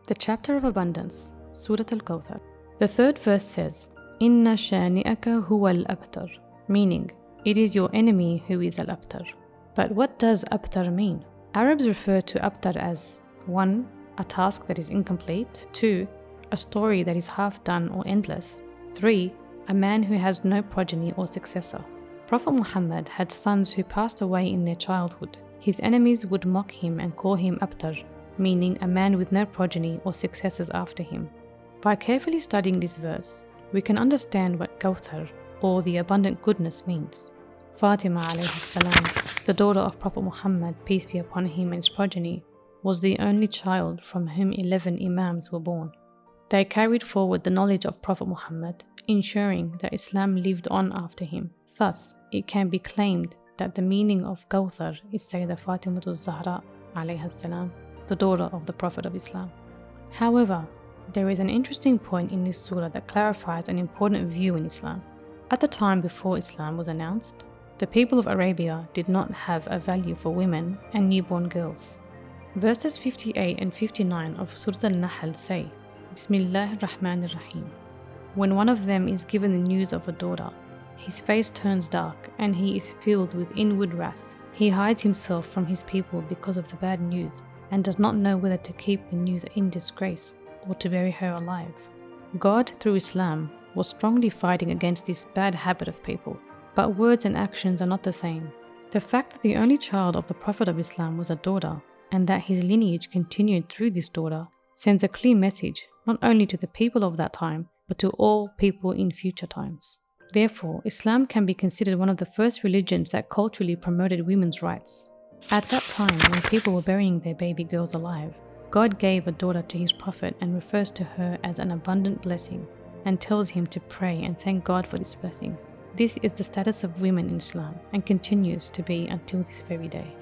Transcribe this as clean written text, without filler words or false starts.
The chapter of abundance, Surah Al-Kawthar. The third verse says, Inna shani'aka huwa al-abtar, meaning, it is your enemy who is al-abtar. But what does abtar mean? Arabs refer to abtar as 1. A task that is incomplete, 2. A story that is half done or endless, 3. A man who has no progeny or successor. Prophet Muhammad had sons who passed away in their childhood. His enemies would mock him and call him abtar, meaning a man with no progeny or successors after him. By carefully studying this verse, we can understand what Kawthar, or the abundant goodness, means. Fatima alayhi salam, the daughter of Prophet Muhammad, peace be upon him and his progeny, was the only child from whom 11 Imams were born. They carried forward the knowledge of Prophet Muhammad, ensuring that Islam lived on after him. Thus, it can be claimed that the meaning of Kawthar is Sayyidah Fatimatul Zahra alayhi salam, the daughter of the Prophet of Islam. However, there is an interesting point in this surah that clarifies an important view in Islam. At the time before Islam was announced, the people of Arabia did not have a value for women and newborn girls. Verses 58 and 59 of Surah Al-Nahl say, Bismillahir Rahmanir Rahim. When one of them is given the news of a daughter, his face turns dark and he is filled with inward wrath. He hides himself from his people because of the bad news and does not know whether to keep the news in disgrace or to bury her alive. God, through Islam, was strongly fighting against this bad habit of people, but words and actions are not the same. The fact that the only child of the Prophet of Islam was a daughter, and that his lineage continued through this daughter, sends a clear message not only to the people of that time, but to all people in future times. Therefore, Islam can be considered one of the first religions that culturally promoted women's rights. At that time, when people were burying their baby girls alive, God gave a daughter to his prophet and refers to her as an abundant blessing and tells him to pray and thank God for this blessing. This is the status of women in Islam and continues to be until this very day.